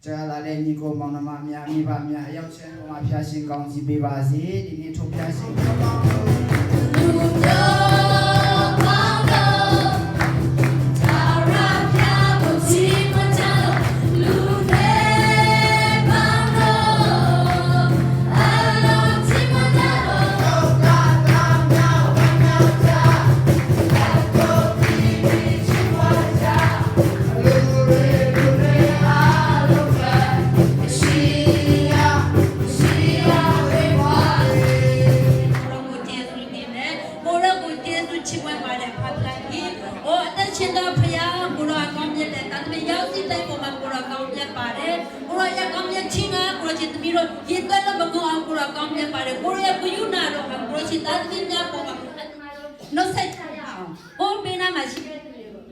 ကြာလာတဲ့ညီကိုမောင်နှမများမိဘများအရောက်ချင်းမှာဖျားရှင်ကောင်းစီပေးပါစေဒီနေ့ထုတ်ဖျားရှင်ကောင်းပါလူတော်ကောင်းတော်သာရဖျားကိုချီးမွမ်းကြလူတွေကောင်းတော်အလုံးချီးမွမ်းကြတော့ကောင်းတာကောင်းတာဝမ်းမြောက်ကြကိုပြီးပြီးချီးမွမ်းကြလူတွေအားလုံးချင်းတော်ဖယားကိုရောကောင်းမြတ်တဲ့တန်တမရောက်စီတိုင်းပေါ်မှာကိုရောကောင်းမြတ်ပါတယ်ကိုရောရကောင်းမြတ်ချင်းကကိုရောချစ်သမီးတို့ရေသွက်လို့မကောအောင်ကိုရောကောင်းမြတ်ပါတယ်ကိုရောကယူနာတော့ကိုရောချစ်သားသမီးများပေါ်မှာနှုတ်ဆက်ချရအောင်ဟိုဘေးနားမှာရှိတဲ့သူတွေကို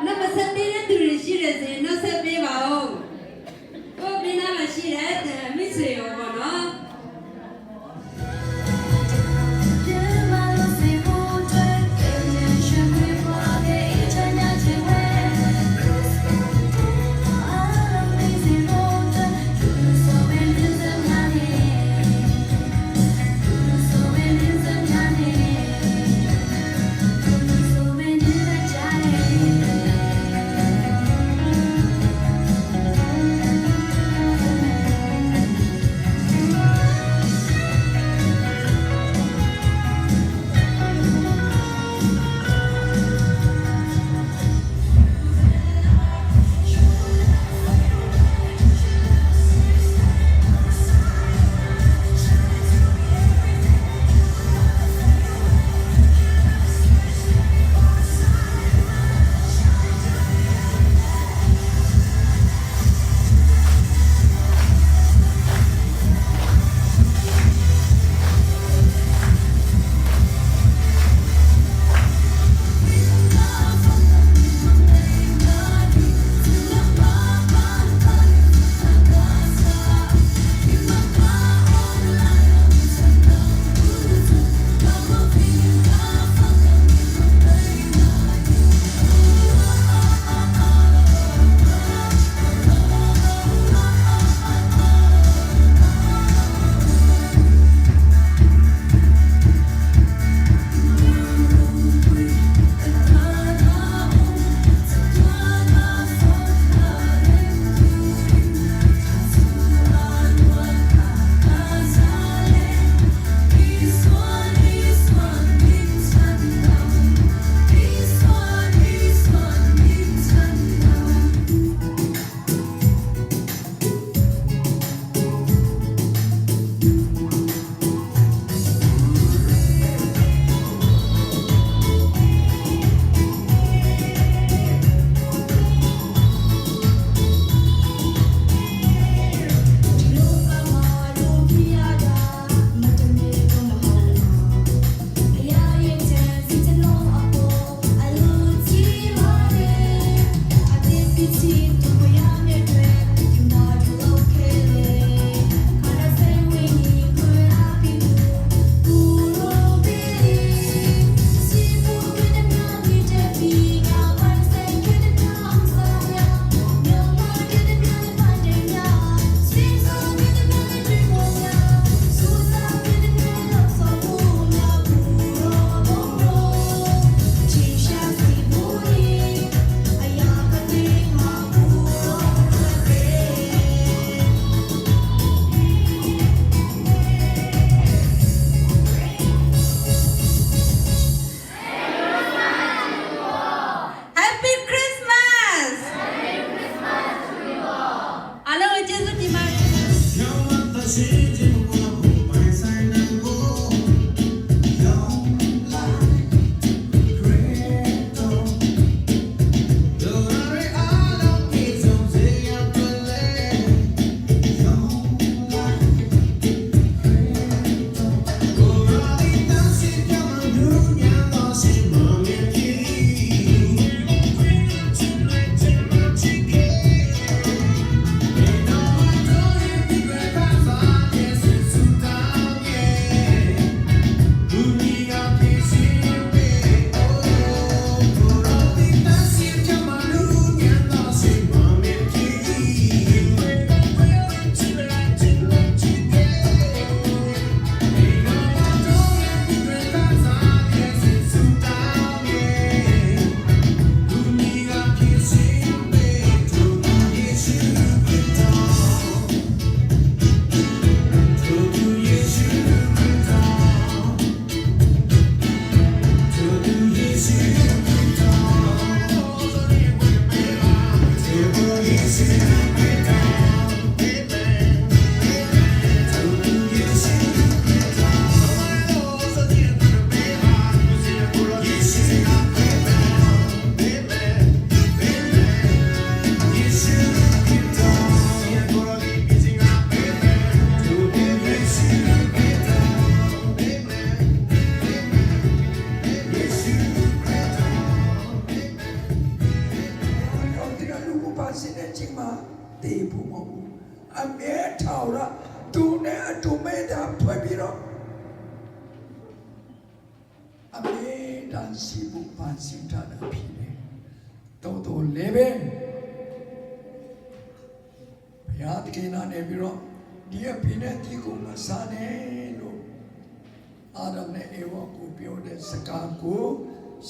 နမစပေးတဲ့သူတွေရှိတယ်ဆိုရင်နှုတ်ဆက်ပေးပါဦးဟိုဘေးနားမှာရှိတဲ့မိတ်ဆွေရောပေါ့နော်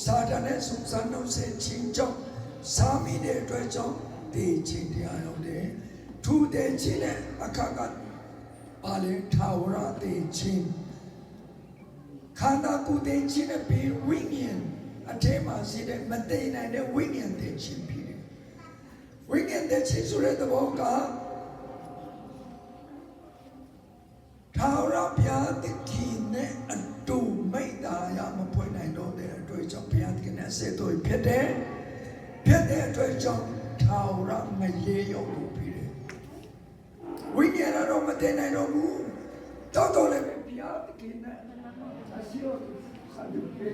စာတန်နဲ့စုံစမ်းနှုတ်ဆက်ခြင်းကြောင့်စာမိတဲ့အတွက်ကြောင့်တည်ခြင်းတရားရောက်တယ်ထူတဲ့ခြင်းနဲ့အခါကပါလေထာဝရတည်ခြင်းခန္ဓာကိုယ်တည်ခြင်းနဲ့ပြီးဝိညာဉ်အထဲမှာရှိတဲ့မတည်နိုင်တဲ့ဝိညာဉ်တည်ခြင်းဖြစ်တယ်ဝိညာဉ်တည်ခြင်းဆိုတဲ့သဘောကထာဝရဘုရားတည်နဲ့အတူမိတ်တာရမဖွင့်နိုင်တော့တဲ့အတွက်ကြောင့်ဘုရားတည်နဲ့ဆက်သွယ်ဖြစ်တဲ့အတွက်ကြောင့်ထာဝရမရေရောက်လို့ပြီးတယ်ဝိညာဉ်တော့မတည်နိုင်တော့ဘူးတော့လည်းဘုရားတည်နဲ့အရှိတော်ဆာလူပြေ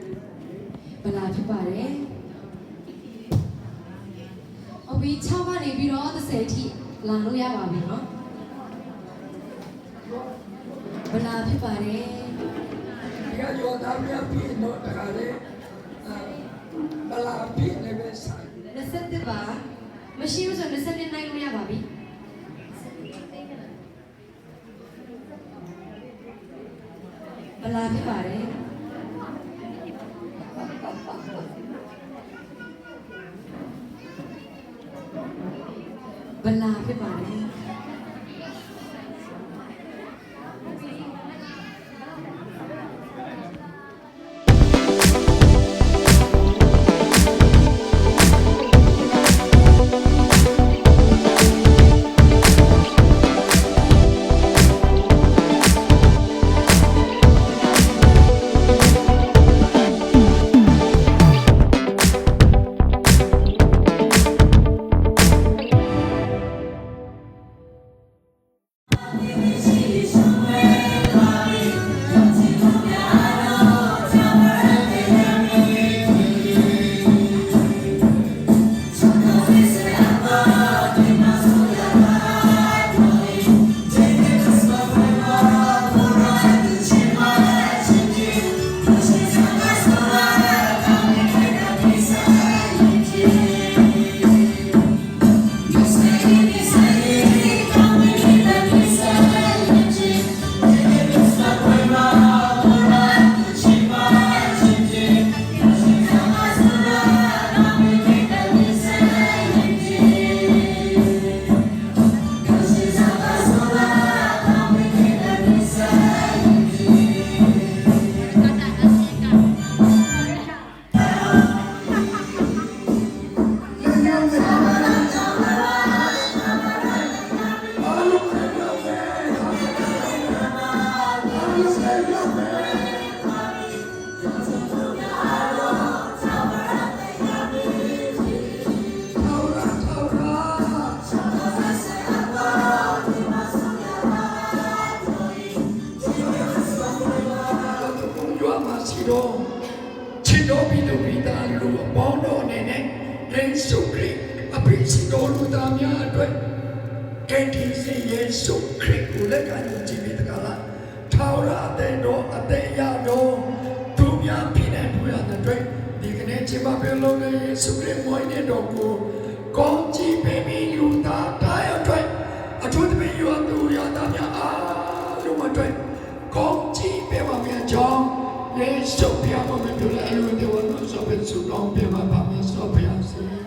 ဗလာဖြစ်ပါတယ်။အဘီ6ကနေပြီးတော့30ထိလာလို့ရပါပြီနော်။ဗလာဖြစ်ပါတယ်။ဒီကရောသားများပြည့်တော့တခါလေဗလာပြည့်လည်းပဲဆိုင်27ပါမရှိဘူးဆို27နိုင်လို့ရပါပြီ။ဗလာဖြစ်ပါတယ်ဗလာဖြစ်ပါတယ်ချစ်တော်ပြီးသူမိသားလူအပေါင်းတော်အနေနဲ့ယေရှုခရစ်အပြည့်စုံတော်လူသားများအတွက်ကယ်တင်ရှင်ယေရှုခရစ်ကိုလက်ခံယူကြပြီးတကားလားထာဝရအသက်တော်အသက်ရတော်သူများပြည်နယ်တို့ရတဲ့အတွက်ဒီကနေ့ချိန်မှာပြောလို့ယေရှုခရစ်မွေးနေ့တော်ကိုကောင်းချီးပေးပြီးလူသားတိုင်းအတွက်အထူးသဖြင့်ယောသူရသားများအားလုံးအတွက်ကောင်းချီးပေးပါမယ်ကြောင်းယေရှုဖျားမပြောလဲအလိုတော်ဆိုပဲစုတော်ပြပါပါမယ်ဆိုပါရစေ